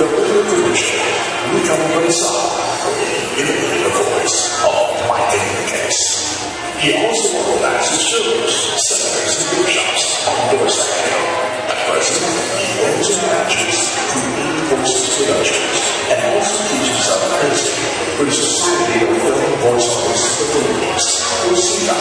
the conclusion, we come from Saab, the voice of Michael Case. He also organizes shows, seminars, and workshops on Voice Acting. At present, he owns and manages Creative Voices Productions and also teaches at Princeton for the Society of Film Voice Artists of the Philippines, or SIGA,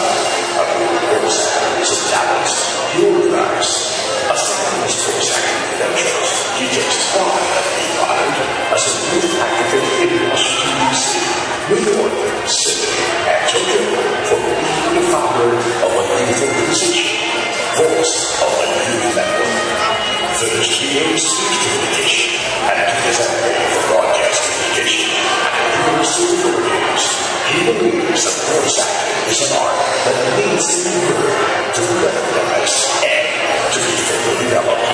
a group of voice actors and talents he organizes. Aside from his voice acting credentials, he takes pride at being honored as a youth advocate in Washington, D.C., New York, Sydney, and Tokyo for being the founder of a youth organization, Voice of a Youth Network. Finished BA Speech Communication and took his MBA for Broadcast Communication at the University of Rutgers. He believes that voice acting is an art that needs to be heard, to recognize, and to be further developed.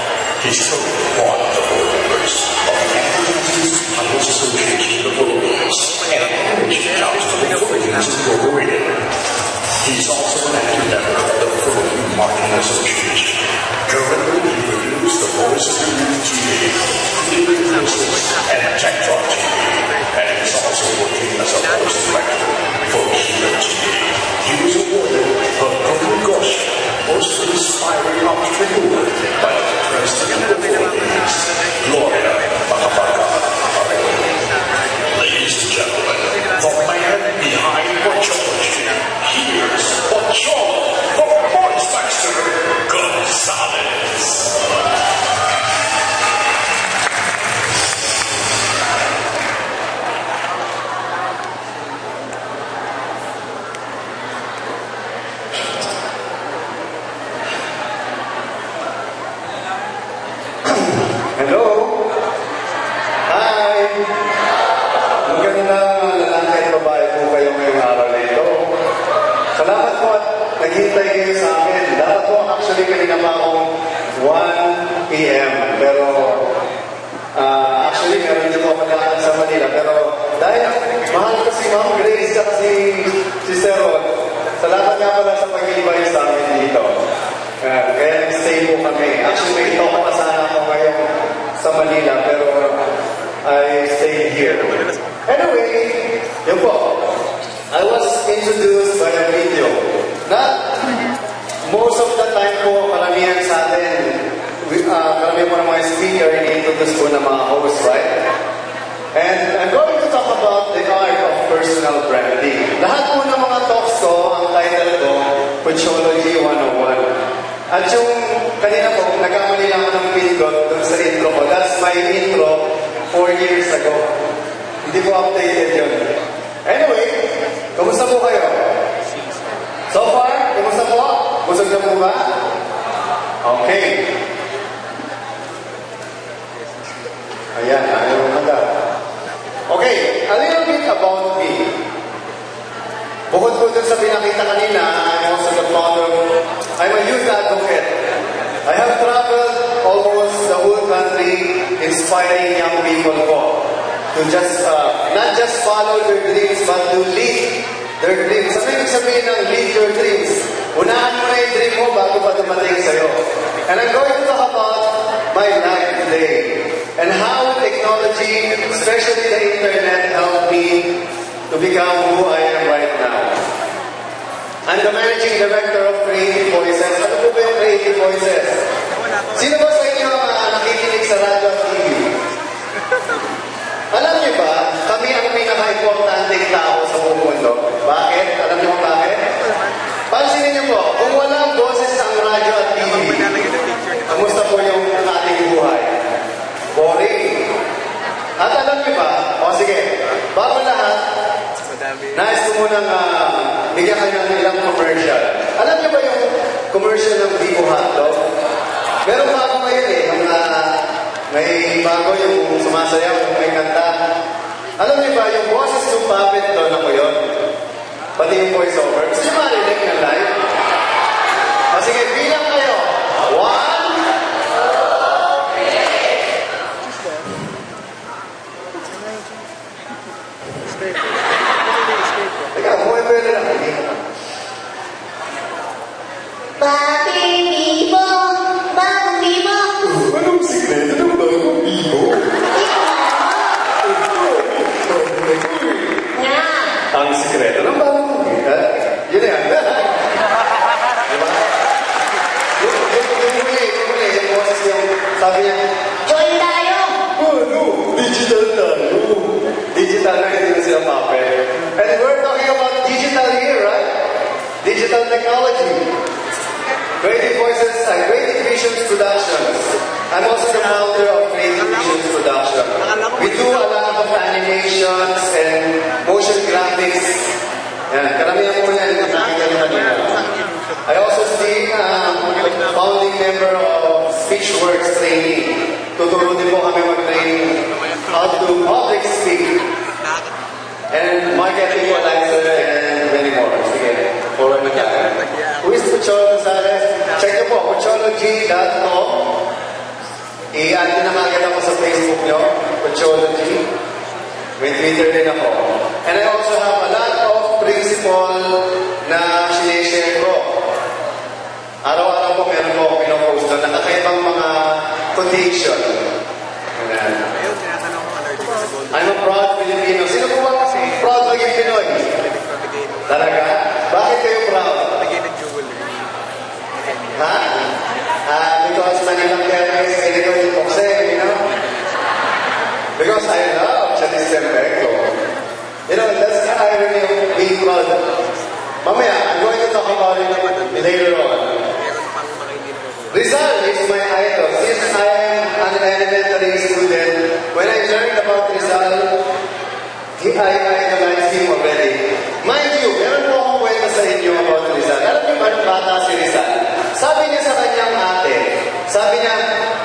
He's currently one of the board members of the Actors Pilots Association of the Philippines and Animation Council of the Philippines Incorporated. He's also an active member of the Philippine Marketing Association. Currently, he reviews the Voice of Youth TV, Creative Voices, and Tech Talk TV, and he's also working as a voice director for Hero TV. He was awarded a Golden Gosh Most Inspiring Entrepreneur by the President of the Philippines, Gloria Macapagal-Arroyo. Ladies and gentlemen, the man behind Pochology, here's Pocholo, the Voice Master Gonzalez. Naghintay kayo sa akin. Dapat po actually kanina pa akong 1 p.m. Pero actually meron din po ako lakad sa Manila. Pero dahil mahal ko si Ma'am Grace at si Ron, salamat nga pala sa pag-invite sa amin dito. Kaya nag-stay po kami. Actually may ito ko kasana ako ngayon sa Manila. Pero I stayed here. Anyway, yun po. I was introduced by a video. Most of the time po, karamihan sa atin, karamihan po ng mga speaker, ini-introduce po ng mga host, right? And I'm going to talk about the art of personal branding. Lahat po ng mga talks ko, ang title ko, Pochology 101. At yung kanina po, nagkamali lang ako ng pingot dun sa intro ko. That's my intro 4 years ago. Hindi po updated yun. Anyway, kumusta po kayo? So far, kumusta po? Busog na po ba? Okay. Ayan, ayaw maganda. Okay, a little bit about me. Bukod po dun sa pinakita kanina, I'm also the founder. I'm a youth advocate. I have traveled almost the whole country inspiring young people po to just, not just follow their dreams, but to lead their dreams. Sabihin ng lead your dreams. Unahan mo na yung dream mo bago pa dumating sa'yo. And I'm going to talk about my life today and how technology, especially the internet, helped me to become who I am right now. I'm the managing director of Creative Voices. Ano po ba yung Creative Voices? Sino ba sa inyo nakikinig sa radyo at TV? Alam niyo ba, kami ang pinaka-importanting tao sa buong mundo. Bakit? Alam niyo ba bakit? Pansinin niyo po, kung walang boses ang radyo at TV, kamusta po yung ating buhay? Boring. At alam niyo ba, sige, bago lahat, nais ko munang bigyan kayo ng ilang commercial. Alam niyo ba yung commercial ng Vivo Hotdog? Meron bago ngayon yung may bago yung sumasayaw, may kanta. Alam niyo ba, yung boses ng puppet doon ako yun? Pati yung voiceover. Gusto niyo marinig ng live? Sige, bilang kayo. 1, 2, 3. Teka, buhay pwede lang. Bagong Vivo! Bagong Vivo! Anong sikreto ng bagong Vivo? Hindi ko training. Tuturo din po kami mag-train how to public speak and marketing advisor and many more. Sige, forward na tayo. Who is Pucholo Gonzalez? Check nyo po, pucholoG.com. I-add nyo na agad ako sa Facebook nyo, PucholoG. May Twitter din ako. And I also have a lot of principle na sinishare ko. Araw-araw po meron po ako pinopost doon. Nakakaibang mga quotation. Ayan. I'm a proud Filipino. Sino po ba proud maging Pinoy? Talaga? Bakit kayo proud? Ha? Because Manila carries Filipino in Pokse, you know? Because I love Chinese Tempeco. You know, that's the irony of being proud. Mamaya, I'm going to talk about it later on. Rizal is my idol. Since I am an elementary student, when I learned about Rizal, I idolized him already. Mind you, meron po akong kwento sa inyo about Rizal. Alam niyo ba nung bata si Rizal? Sabi niya sa kanyang ate, sabi niya,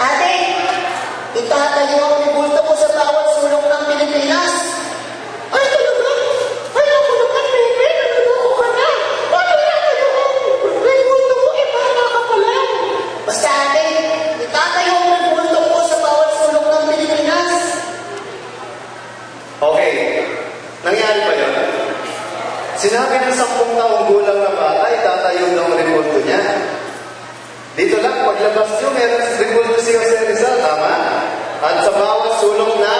Ate, itatayo ako ni bulto ko sa bawat sulok ng Pilipinas. Ay, talaga? Ay, ako naman, baby. Naluloko ka na. Bakit itatayo ako? May bulto ko, bata ka pa lang. Basta, ate, itatayo ako ng bulto ko sa bawat sulok ng Pilipinas. okay, nangyari ba yun? Sinabi ng 10 taong gulang na bata, itatayo ng repulto niya. Dito lang, paglabas nyo, meron repulto si Jose Rizal, tama? At sa bawat sulok na,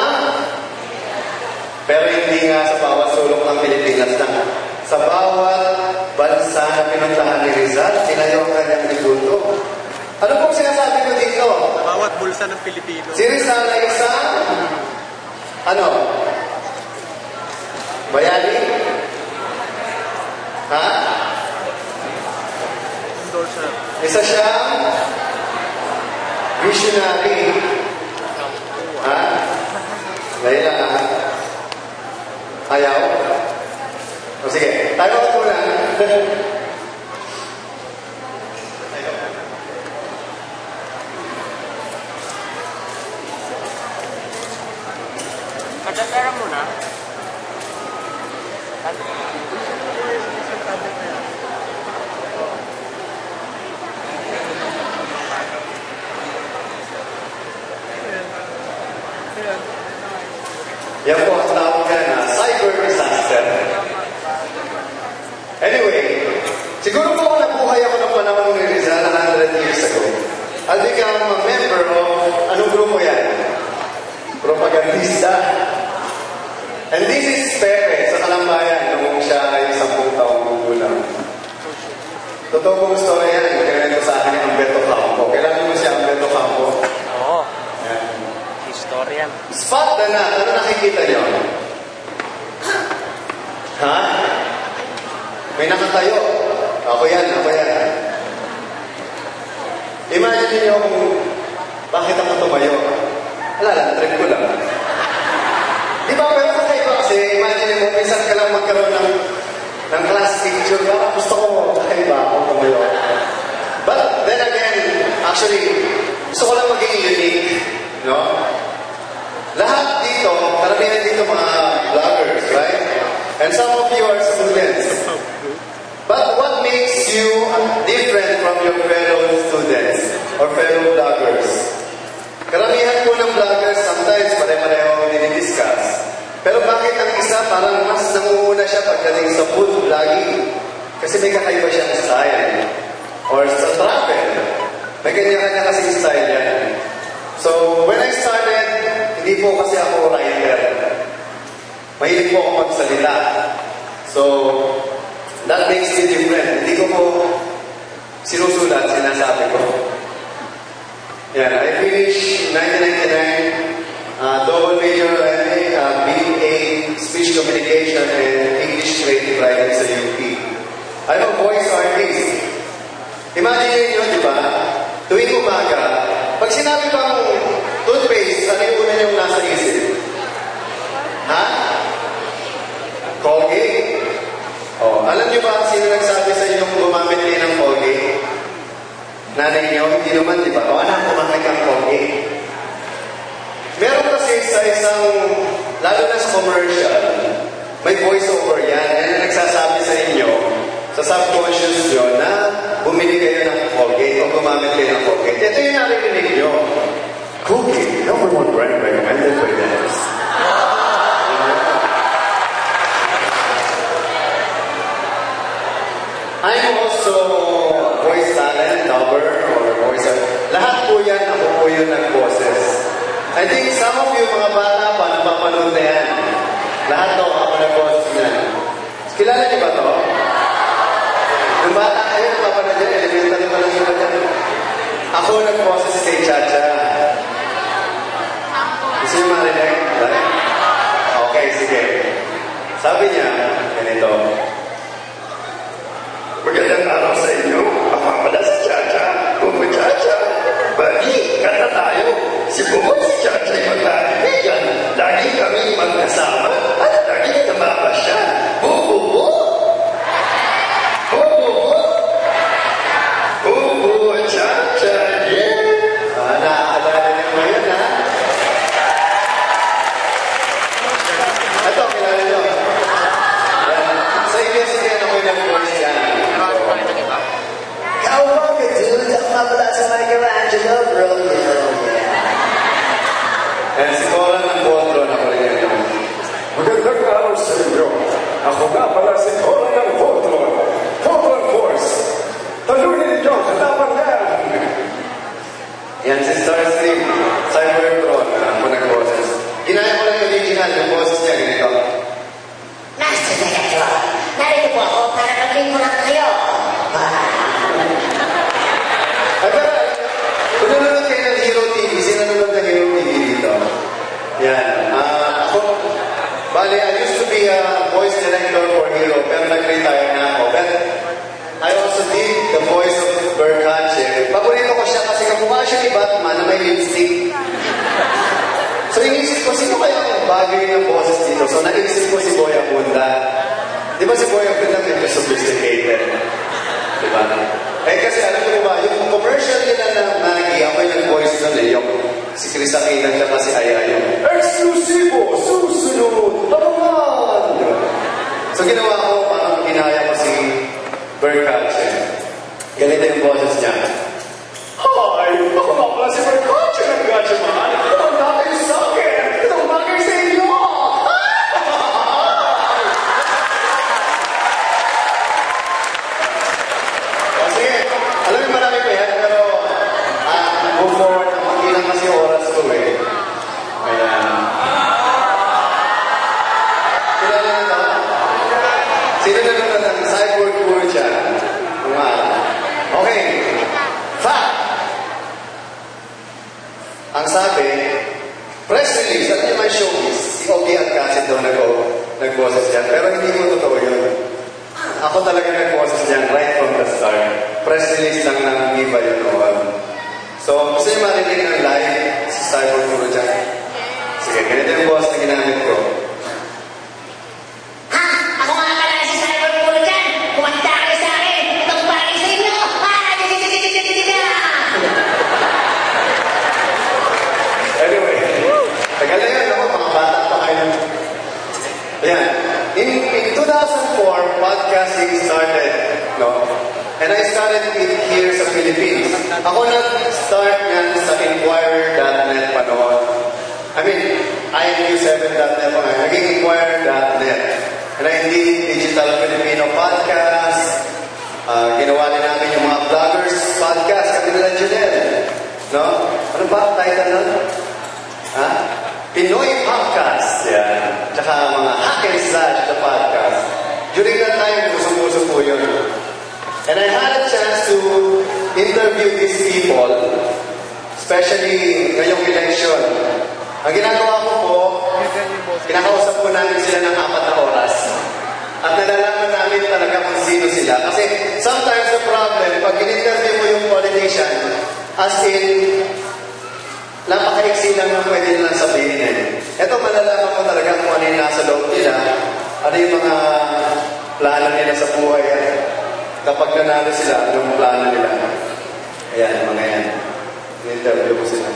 pero hindi nga sa bawat sulok ng Pilipinas na. Sa bawat bansa na pinuntahan ni Rizal, tinayo ang kanyang repulto. Ano pong sinasabi ko dito? Sa bawat bulsa ng Pilipino. Si Rizal ay isang, ano? Bayani? Ha? Endorser. Isa siyang visionary. Ha? Dahil lang ha? Ayaw? O sige, tayo ako muna. Kadapera mo na. Yan po ang tawag yan na cyber disaster. Anyway, siguro po kung nabuhay ako ng panahon ni Rizal 100 years ago, I'll become a member of, anong grupo yan? Propagandista. And this is Pepe sa Kalambayan nung siya ay 10 taong gulang. Totoo pong story yan. Kinento sa akin yung Humberto Campo. Kailan mo siya Humberto Campo? Oo. Yan. Historian. Spot the knot. Ano nakikita niyo? Ha? May nakatayo. Ako yan. Imagine niyo kung bakit ako tumayo. Wala lang, trip ko lang. Di ba? Pero kakaiba kasi, imagine mo, minsan ka lang magkaroon ng class picture. Baka gusto ko, kakaiba ako tumayo. But then again, actually, gusto ko lang maging unique. No? Lahat dito, karamihan dito mga vloggers, right? And some of you are students. But what makes you different from your fellow students or fellow vloggers? Karamihan po ng vloggers, sometimes pare-pareho ang dinidiscuss. Pero bakit ang isa parang mas nangunguna siya pagdating sa food vlogging? Kasi may kakaiba siyang style. Or sa travel. May kanya-kanya kasing style yan. So, when I started, hindi po kasi ako writer. Mahilig po ako magsalita. So, that makes me different. Hindi ko po sinusulat, sinasabi ko. Yan, I finished 1999, double major BA, Speech Communication and English Creative Writing sa UP. I'm a voice artist. Imagine nyo, di ba? Tuwing umaga, pag sinabi pang toothpaste, ano yung una niyong nasa isip? Ha? Colgate? Oh, alam niyo ba sino nagsabi sa inyo gumamit kayo ng Colgate? Nanay niyo? Hindi naman, di ba? O anak, kumakit ang Colgate. isang, lalo na sa commercial, may voiceover yan. Yan ang nagsasabi sa inyo, sa subconscious nyo, na bumili kayo ng Colgate o gumamit kayo ng Colgate. Ito yung narinig nyo. Colgate, #1 brand recommended by dentists. I'm also voice talent, dubber, or voice... Lahat po yan, ako po yung nag-boses. I think some of you, mga bata pa, napapanood na yan. Lahat to, ako nag-boses na. Kilala niyo ba to? Yung bata kayo, napapanood yan, elementary pa lang iba dyan. Ako nag-boses kay Chacha. Gusto niyo marinig? Okay, sige. Sabi niya, ganito. Magandang araw sa inyo. Ako pala si Chacha. Bumo Chacha. Bali, kata tayo. Si Bumo si Chacha ay magkakaibigan. Lagi kami magkasama at lagi namapasya. Bubo. Bubo. Bubo Chacha. Yeah. Naaalala niyo mo yun, ha? Ito, kilala niyo. Sa sige, ako yung nag-voice yan. Kawa ka, dude. Ako nga pala sa Michelangelo, bro. And si Cora ng Botron, ako rin yan. Magandang araw sa inyo. Ako nga pala si Cora ng Botron. Botron Force. Talunin ninyo ang kalaban yan. Yan si Starscream, Cybertron, ako nag-boses. Ginaya ko lang yung original, yung boses niya, ganito. Master Megatron, narito po ako para maging mo lang kayo. Ay, pero, kung nanonood kayo ng Hero TV, sino nanonood ng Hero TV dito? Yan. Bale, I used to be a voice director for Hero, pero nag-retire na ako. But I also did the voice of Berkache. Paborito ko siya kasi kamukha siya ni Batman na may lipstick. So, inisip ko, sino kaya ang bagay ng boses dito? So, naisip ko si Boy Abunda. Di ba si Boy Abunda medyo sophisticated? Di ba? Eh, kasi alam mo ba, yung commercial nila ng Maggie, ako yung nag-voice nun eh, yung si Chris Aquino at si Aya yung eksklusibo, susunod, abangan! So, ginawa ko, parang ginaya ko si Berkache. Ganito yung boses niya. Hi! Ako nga pala si Berkache ng Gatchaman. Itong bagay sa akin. Itong bagay sa inyo. Kasi, alam mo marami pa yan, pero move forward, makilang kasi oras ko eh. Kaya, kilala na ito? Sino na naman ng Cyborg Burja? Okay. Fact! Ang sabi, press release, at yung may showbiz, si Ogie Alcacid daw nag-boses dyan, pero hindi mo totoo yun. Ako talaga nag-boses dyan right from the start. Press release lang ng iba yun. So, gusto nyo marinig ng live si Cyborg Puro dyan? Sige, ganito yung boss na ginamit ko. Ha? Ako nga pala si Cyber Puro dyan. Kumanta kayo sa akin. Itong bagay sa inyo. Anyway, tagal na yan ako, mga bata pa kayo. Ayan. In 2004, podcasting started, no? And I started it here sa Philippines. Ako nag-start yan sa Inquirer.net pa noon. I mean, IMQ7.net pa nga. Naging Inquirer.net. And I did Digital Filipino Podcast. Ginawa din namin yung mga vloggers podcast. Kami nila Junel. No? Ano ba? Title nun? Ha? Pinoy Podcast. Yan. Tsaka mga Hack and Slash the podcast. During that time, puso-puso po yun. And I had a chance to interview these people, especially ngayong election. Ang ginagawa ko po, kinakausap po namin sila ng 4 na oras. At nalalaman namin talaga kung sino sila. Kasi sometimes the problem, pag in-interview mo yung politician, as in, napaka-iksi lang na pwede nilang sabihin eh. Ito, malalaman mo talaga kung ano yung nasa loob nila, ano yung mga plano nila sa buhay. Kapag nanalo sila, anong plano nila. Ayan, mga yan. In-interview ko sila.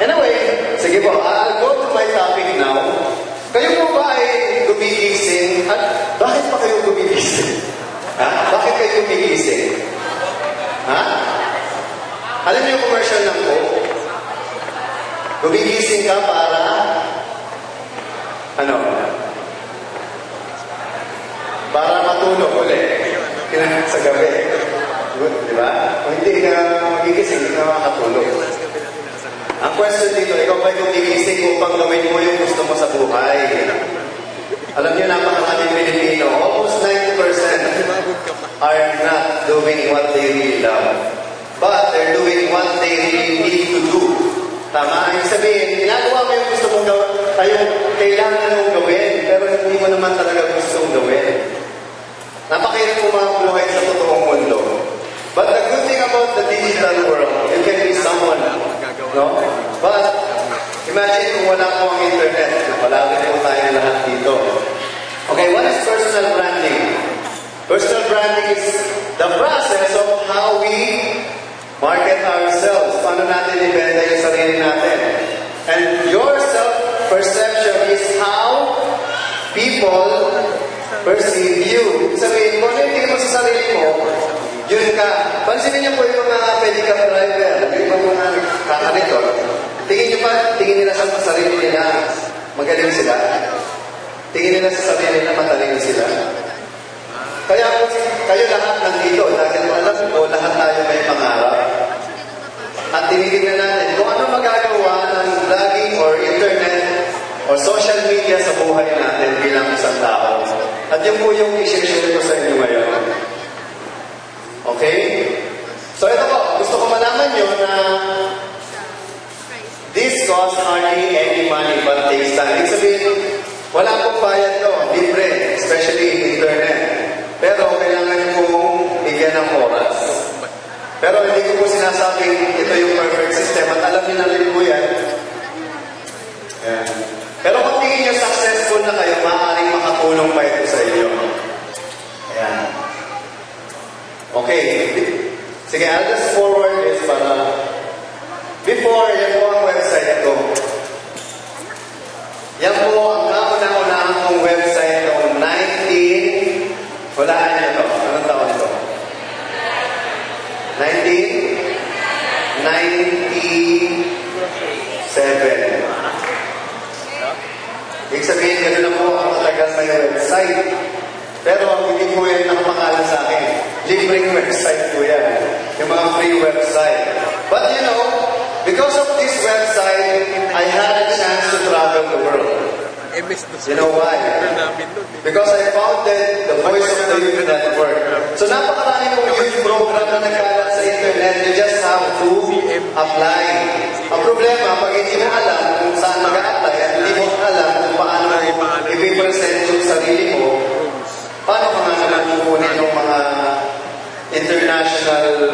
Anyway, sige Gumigising ka para, ano? Para matulog ulit. Sa gabi. Good, di ba? Kung hindi ka magigising, hindi ka makakatulog. Ang question dito, ikaw ba'y gumigising upang gawin mo yung gusto mo sa buhay? Alam niyo, napakaraming Pilipino, almost 90% are not doing what they really love. But they're doing what they really need to do. Tama? Ibig sabihin, ginagawa mo yung gusto mong gawin, yung kailangan mong gawin, pero hindi mo naman talaga gusto mong gawin. Napakahirap mo mabuhay sa totoong mundo. But the good thing about the digital world, you can be someone, no? But imagine kung wala po ang internet, palagi po tayo lahat dito. Okay, what is personal branding? Personal branding is the process of how we market ourselves. Paano natin ibenta yung sarili natin? And your self-perception is how people perceive you. Sabihin mo, ano yung tingin mo sa sarili mo? Yun ka. Pansinin niyo po yung mga pedicab driver, yung mga kakanito. Tingin nila sa sarili nila, magaling sila. Tingin nila sa sarili nila, mataling sila. Kaya kayo lahat nandito, dahil alam ko, lahat tayo may pangarap. At tinitingnan natin kung ano magagawa ng vlogging or internet or social media sa buhay natin bilang isang tao. At yun po yung i-share ko sa inyo ngayon. Okay? So ito po, gusto ko malaman nyo na this costs hardly any money but takes time. Ibig sabihin, wala pong bayad to, libre, especially internet. Pero kailangan nyo pong bigyan ng oras. Pero hindi ko po sinasabing ito yung perfect system at alam niyo na rin po yan. Ayan. Pero kung tingin nyo successful na kayo, maaaring makatulong pa ito sa inyo. Ayan. Okay. Sige, I'll just forward this para before, yan po ang website ko. Yan po ang kauna-unahang kong website noong 19... Walaan niyo ito. Anong taon ito? 1997. Ibig sabihin, gano'n na po ako matagal sa website. Pero hindi po yan nakapangalan sa akin. Libreng website po yan. Yung mga free website. But you know, because of this website, I had a chance to travel the world. You know why? Because I founded the Voice of the Youth Network. So napakarami pong youth program na nagkalat sa internet. You just have to apply. Ang problema, pag hindi mo alam kung saan mag-a-apply at hindi mo alam kung paano i-present yung sarili mo, paano ka nga naman kukunin yung mga international,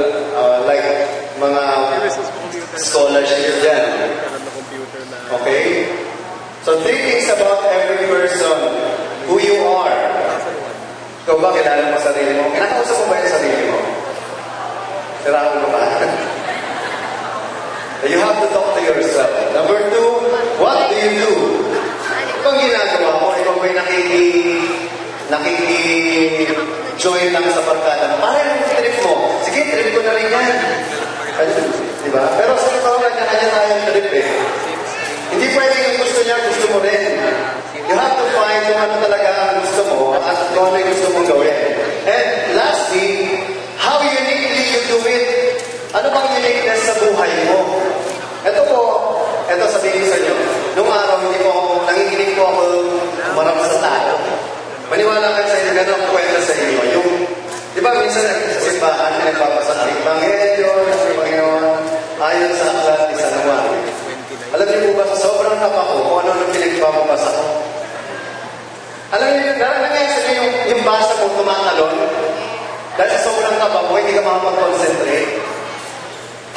like, mga scholarship dyan. Okay? So, 3 things about every person. Who you are. Ikaw ba, kilala mo sarili mo? Kinakausap mo ba yung sarili mo? Siraan mo ba? You have to talk to yourself. Number 2, what do you do? Ikaw ginagawa mo, ikaw ba'y nakiki-join lang sa barkada. Parang yung trip mo. Sige, trip ko na rin yan. Diba? Pero sa ito, kanya-kanya tayong trip eh. Hindi pwede yung gusto niya, gusto mo rin. You have to find kung ano talaga ang gusto mo at kung ano yung gusto mong gawin. And lastly, how uniquely you do it. Ano bang uniqueness sa buhay mo? Ito po, ito sabihin ko sa inyo. Nung araw, nanginginig po ako umarap sa tao. Maniwala ka sa inyo, gano'n ang kwento sa inyo. Yung, di ba minsan sa simbahan, nagpapasa ng Ebanghelyo, ng Panginoon, ayon sa aklat ni San Juan. Alam niyo po ba, sa sobrang tapa ko, kung ano pinagpapabasa ko. Alam niyo, nangyayari sa inyo yung basa mo tumatalon, dahil sa sobrang tapa ko, hindi ka makapag-concentrate.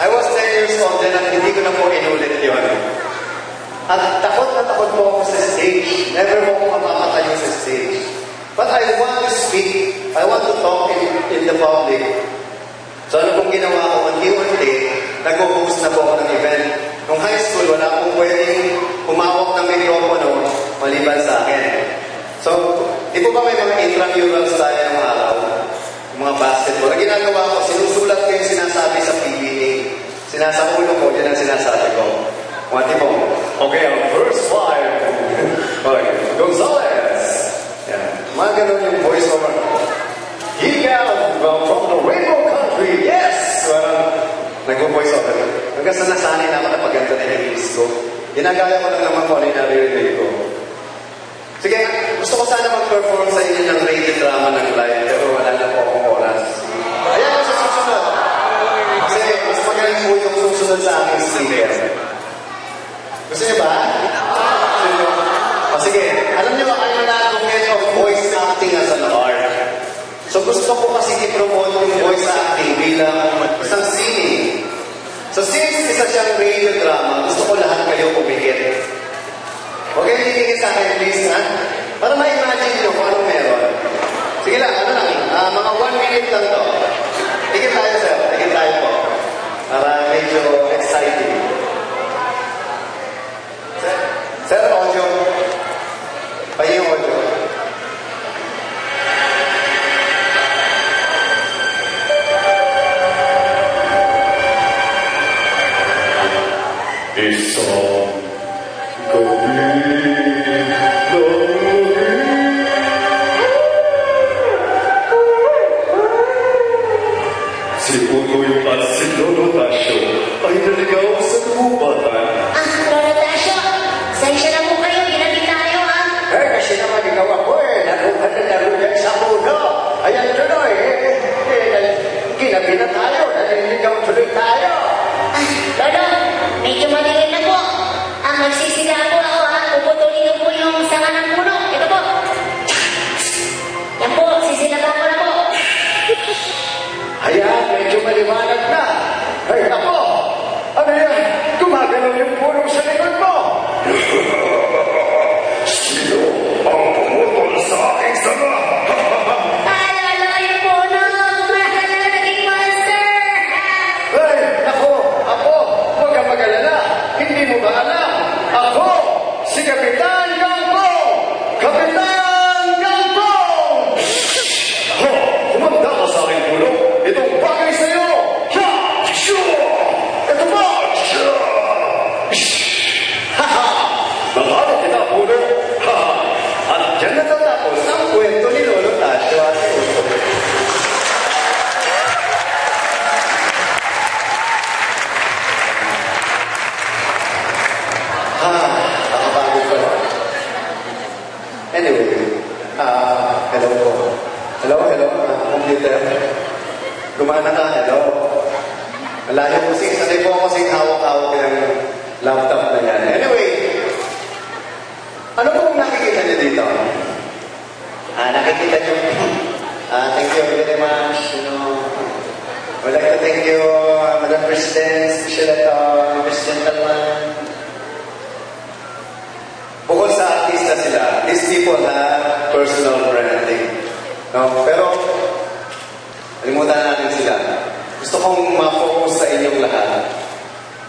I was 10 years old then at hindi ko na po inulit yun. At takot na takot po ako sa stage. Never mo ako mapapatayo sa stage. But I want to speak. I want to talk in the public. So ano pong ginawa ko? Unti-unti, nag-host na po ako ng event. Nung high school, wala akong pwedeng humawak ng mikropono maliban sa akin. So, di po ba may mga intramurals tayo ng araw? Mga basketball. Ang ginagawa ko, sinusulat ko yung sinasabi sa PBA. Sinasabulo ko, yun ang sinasabi ko. Mga tipong, okay, ang first five. Okay, Gonzales. Yan. Mga ganun yung voiceover. Higa from the rainbow country. Yes! Nag-voiceover. Hanggang sa nasanay na ako na pagganto na yung English ko. Ginagaya ko lang naman kung ano yung naririnig ko. Sige, gusto ko sana mag-perform sa inyo ng radio drama ng live, pero wala na po akong oras. Ayan yung sa susunod. Kasi mas magaling po yung susunod sa aking speaker. Gusto niyo ba? O sige, alam niyo ba kayo na advocate of voice acting as an art? So gusto ko kasi i-promote yung voice acting bilang isang singing. So since isa siyang radio drama, gusto ko lahat kayo umigit. Huwag kayo titigil sa akin, please, ha? Para ma-imagine nyo kung anong meron. Sige lang, ano lang, mga 1 minute lang to. Tigil tayo, sir. Tigil tayo po. Para medyo exciting. Sir, audio. Pahing yung audio. Isang gabi si Ugoy at si Lolo Tasyo ay naligaw sa gubatan. Lolo Tasyo, sensya na po kayo, ginabi tayo Kasi naman ikaw ako nakuhan na naruyan sa puno. Ayan tuloy, ginabi na tayo, naliligaw tuloy tayo. Lolo, medyo madilim na po. Magsisila po ako puputulin ko po yung sanga ng puno. Ito po. Yan po, sisilaga ko na po. Ayan, medyo maliwanag na. Ay, ako! Ano yan? Gumagalaw yung puno sa likod mo! Sino ang pumutol sa aking sanga? Lolo, yung puno. Gumagalaw, naging monster. Ay, ako! Huwag kang mag-alala. Hindi mo ba alam? Ako, si Kapitan Gangpong! Kapitan Gangpong! Ho! Kumanda ka sa aking puno. Itong bagay sa'yo! Ha! Shoo! Ito ba? Ha-ha! Nakano kita, puno? Ha-ha! At dyan natatapos ang kwento ni Lolo Tasyo at Ugoy. Nakapagod ko. Anyway, hello po. Hello, computer. Gumana ka, hello. Malayo po sanay po ako hawak-hawak yung laptop na yan. Anyway, ano pong nakikita niyo dito? Nakikita niyo. Thank you very much. I would like to thank you, Madam President, Special President Talman. Bukod sa artista sila, these people have personal branding. No? Pero, alimutan natin sila. Gusto kong ma-focus sa inyong lahat.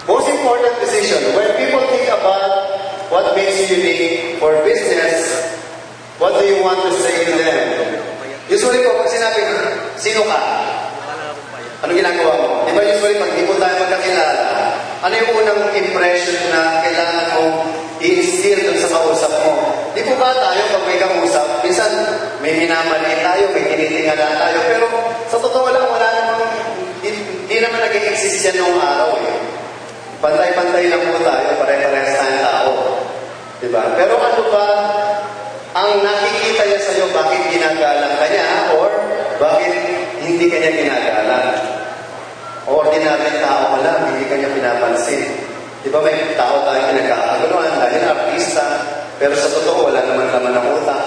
Most important decision, when people think about what makes you unique for business, what do you want to say to them? Usually po, pag sinabi, sino ka? Anong ginagawa mo? Di ba usually, pag di po tayo magkakilala, ano yung unang impression na kailangan mong i-instill dun sa kausap mo? Di po ba tayo, pag may kausap, minsan may minamali tayo, may tinitingala tayo, pero sa totoo lang, wala namang, di naman nag-exist yan noong araw eh. Pantay-pantay lang po tayo, pare-parehas tayong tao. Diba? Pero ano ba ang nakikita niya sa'yo, bakit ginagalang ka niya, or bakit hindi ka niya ginagalang? Ordinary tao ka lang, hindi ka niya pinapansin. Di ba may tao tayong pinagkakaguluhan dahil artista, pero sa totoo, wala naman laman ng utak.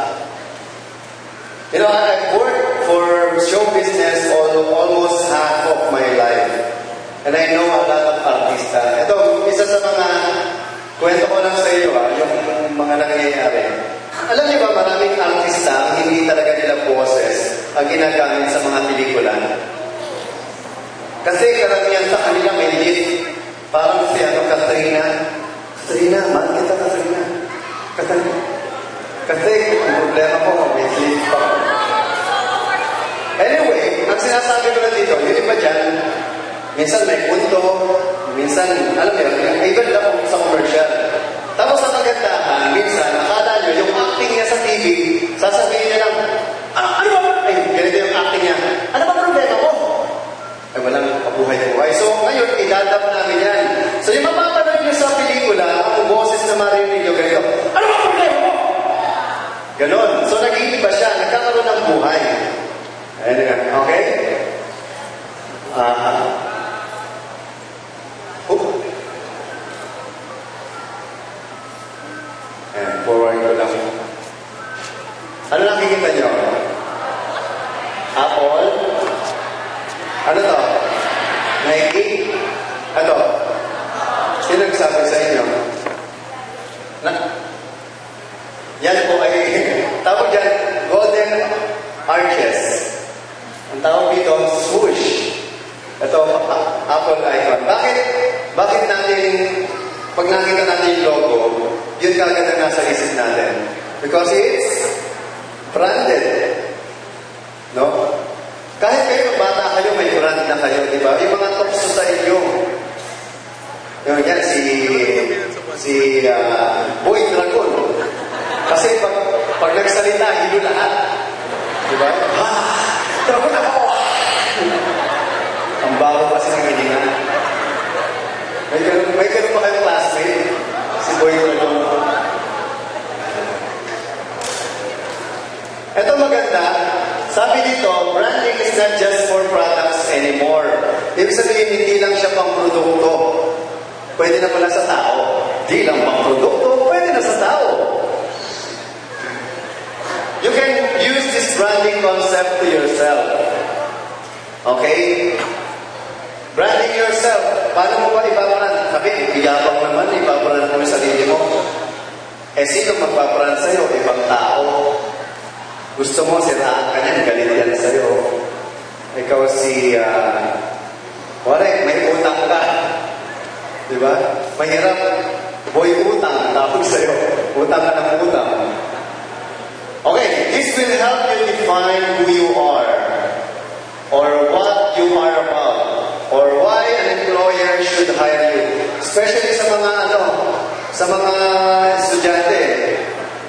You know, I've worked for show business almost half of my life. And I know a lot of artista. Ito, isa sa mga kwento ko lang sa iyo, yung mga nangyayari. Alam niyo ba, maraming artista ang hindi talaga nila boses ang ginagamit sa mga pelikula. Kasi karamihan sa kanila may lead. Parang si Katrina. Katrina, mahal kita, Katrina. Kasi ang problema ko, may lead pa. Anyway, ang sinasabi ko na dito, yung iba dyan, minsan may punto, minsan, alam mo yun, even lang sa commercial. Tapos ang kagandahan, minsan, akala nyo, yung acting niya sa TV, sasabihin niya lang, ano ba? Ay, ganito yung acting niya. Ano ba problema mo? Ay, walang kabuhay-buhay. So, ngayon, idadap namin yan. So, yung mapapanood nyo sa pelikula, ang boses na marinig nyo, ganito, ano ba problema mo? Ganon. So, nag-iiba siya, nagkakaroon ng buhay. Ayun nga. Okay? Ayan, forward ko lang. Ano nakikita nyo? Apple? Ano to? Nike? Ano? Sino nagsabi sa inyo? Yan po ay, tawag dyan, golden arches. Ang tawag dito, swoosh. Ito, Apple icon. Bakit natin, pag nakita natin yung logo, yun kagad na nasa isip natin? Because it's branded. No? Kahit kayo, bata kayo, may brand na kayo, di ba? Yung mga top sa inyo. Yung yan, si Boy Dragon. Kasi pag nagsalita, hindi lahat. Di ba? Dragon ako! Ang bago kasi ng hininga. May ganun pa kayong classmate? Si Boy Dragon. Ito maganda. Sabi dito, branding is not just for products anymore. Ibig sabihin, hindi lang siya pang produkto. Pwede na pala sa tao. Di lang pang produkto, pwede na sa tao. You can use this branding concept to yourself. Okay? Branding yourself. Paano mo ba ibabrand? Sabi, iyabang naman, ibabrand mo yung sarili mo. Eh, sino magbabrand sa'yo? Ibang tao. Gusto mo, siraan ka niyan, galit yan sa'yo. Ikaw wala, may utang ka. Diba? Mahirap, boy utang, tawag sa'yo. Utang ka ng utang. Okay, this will help you define who you are, or what you are about, or why an employer should hire you. Especially sa mga estudyante.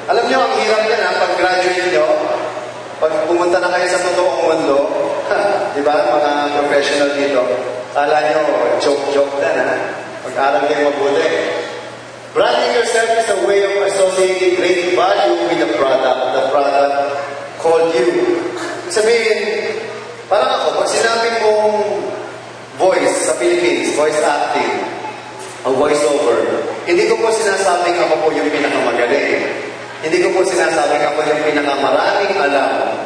Alam niyo, ang hirap yan pag-graduate nyo, pag pumunta na kayo sa totoong mundo, di ba, mga professional dito, kala nyo, joke-joke na, pag-aral kayo mabuti. Branding yourself is a way of associating great value with the product called you. Sabihin, parang ako, pag sinabi kong voice sa Philippines, voice acting, o voice over, hindi ko po sinasabing ako po yung pinakamagaling. Hindi ko po sinasabing ako yung pinakamaraming alam.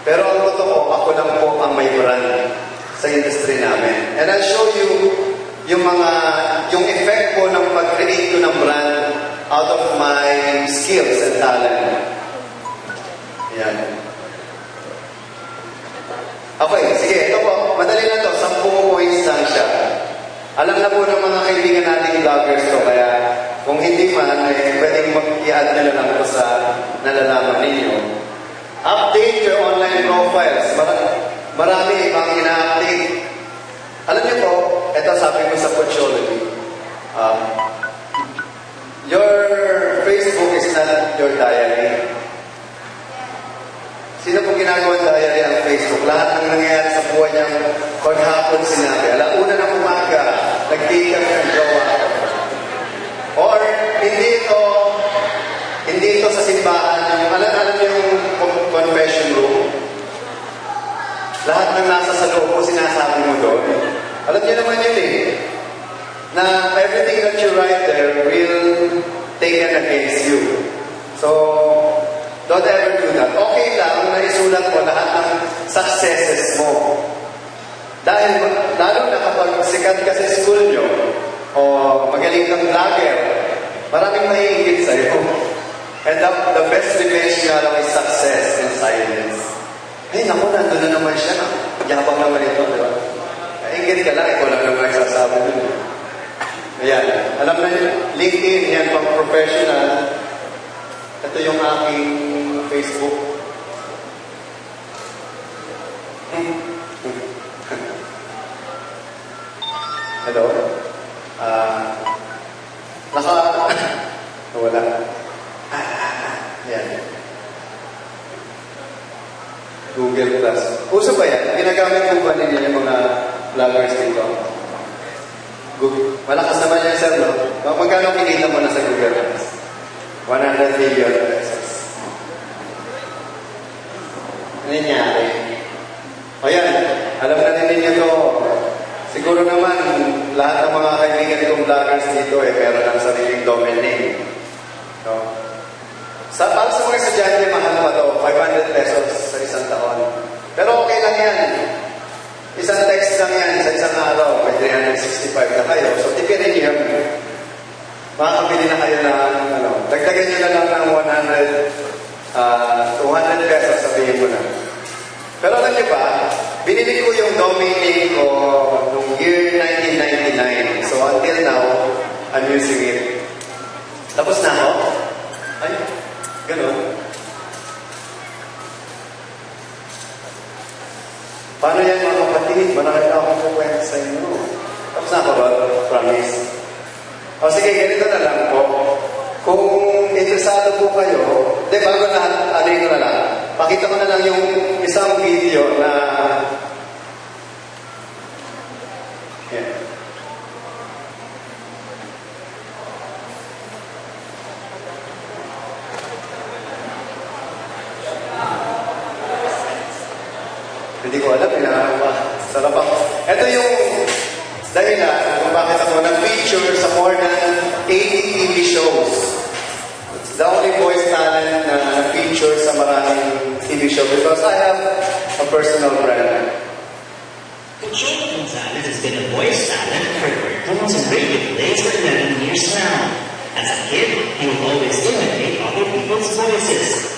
Pero ang totoo, ako lang po ang may brand sa industry namin. And I'll show you yung effect po ng pag-create ko ng brand out of my skills and talent. Yan. Okay, sige, ito po. Madali na to. 10 points lang siya. Alam na po ng mga kaibigan nating vloggers to, kaya kung hindi man, pwedeng mag-i-add nyo lang po sa nalalaman ninyo. Update your online profiles. Marami ibang ina-update. Alam niyo po, ito sabi ko sa Coachology, your Facebook is not your diary. Sino po ginagawa diary ang Facebook? Lahat ng nangyayari sa buhay niya, paghapon sinabi. Alauna ng umaga, nagtikap ng jowa. Or, hindi ito sa simbahan. Alam niyo yung confession room? Lahat ng nasa sa loob mo, sinasabi mo doon. Alam niyo naman yun na everything that you write there will taken against you. So, don't ever do that. Okay lang na isulat mo lahat ng successes mo. Dahil, lalo na kapag sikat ka sa school nyo, o magaling kang vlogger, maraming maiingit sa'yo. And the best revenge nga lang is success and silence. Ay, naku, nandun na naman siya. Yabang naman ito, di ba? Ingit ka lang, ikaw lang naman nagsasabi dun. Ayan, alam na yun, LinkedIn, yan pang professional. Ito yung aking Facebook. Hello? Uso ba yan? Ginagamit po ba ninyo yung mga vloggers dito? Malakas naman yan, sir, no? Magkano kinita mo na sa Google Ads? 100 million pesos. Ano nangyari? O yan, alam na din ninyo to. Siguro naman, lahat ng mga kaibigan kong vloggers dito meron ng sariling domain name. No? Para sa mga estudyante, mahal pa to, 500 pesos sa isang taon. Pero okay lang yan. Isang text lang yan sa isang araw, may 365 na kayo. So, tipirin niyo yun. Makakabili na kayo ng, dagdagan nyo na lang ng 200 pesos, sabihin mo na. Pero alam niyo ba, binili ko yung domain name ko noong year 1999. So, until now, I'm using it. Tapos na ako? Ay, ganun. Paano yan mga kapatid? Marami na akong kukwenta sa inyo. Tapos na ako ba? Promise. O sige, ganito na lang po. Kung interesado po kayo, bago na, ko na lang. Pakita ko na lang yung isang video na yeah. Hindi ko alam, sarap ako. Ito yung dahilan kung bakit ako nag-feature sa more than 80 TV shows. It's the only voice talent na nag-feature sa maraming TV show because I have a personal brand. Conchita Gonzalez has been a voice talent for cartoons and radio plays for 11 years now. As a kid, he would always imitate other people's voices.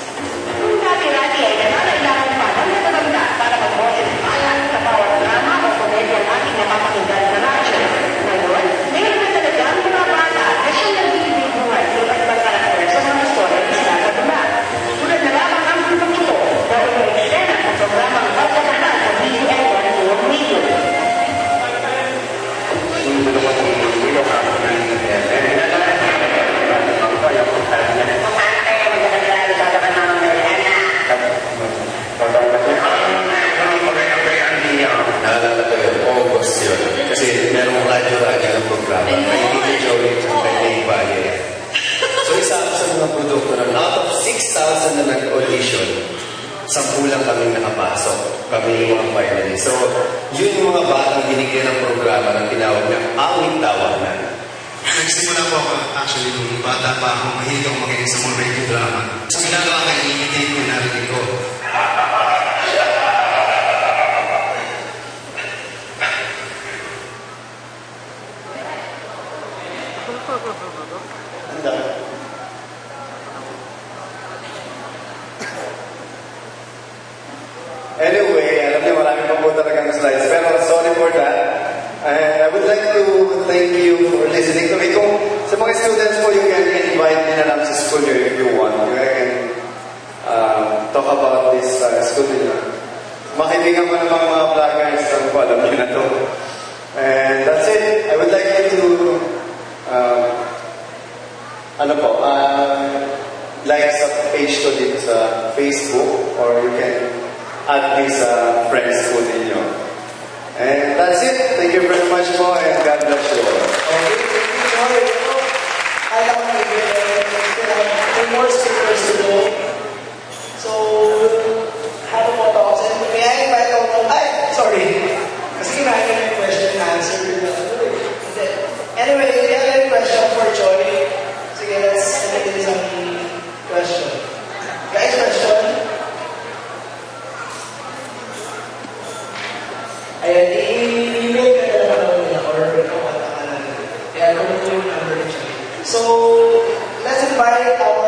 Dati-dati ay nananailangan pa ng mataganda para mag-boses bayan sa bawat drama o komedya ang ating napapakinggan sa radyo. Ngayon, meron na talaga ang mga bata na siyang nagbibigay buhay sa iba't ibang karakter sa mga storya na sinasagawa. Tulad na lamang ang grupong ito na umiiksena sa programang Pagkakanal sa BUN Buong Radio. Naalala ko yun, August yun. Kasi merong radyo-radyo ng programa. Kay Tito Joey at kay Dave Valle. So isa ako sa mga produkto na out of 6,000 na nag-audition, 10 lang kaming nakapasok. Kami yung mga finalists. So yun yung mga batang binigyan ng programa na tinawag na Awit Tawanan. Nagsimula po ako, actually, nung bata pa ako, mahilig ako makinig sa mga radio drama. So, ginagawa ko, imitate ko, narinig ko. Anyway, alam niyo, marami pa po talagang slides. Pero sorry for that. I would like to thank you for listening to me. Kung sa mga students po, you can invite me na lang sa school niyo if you want. You can talk about this school niyo. Makibigan ko ng mga vloggers, alam niyo na to. And that's it. I would like you to like sa page ko dito sa Facebook, or you can add me sa friends ko ninyo. And that's it. Thank you very much po, and God bless you all. Okay, thank you, Joy. I don't want to more speakers to go. So, have more talks. And may I invite all sorry. Kasi kinahin yung question and answer. Anyway, if you have any question for Joy, sige, let's make this some question. Guys, question? Ayan, i-email ka na naman niya or kung katakan na. Kaya kung yung number niya. So, let's invite our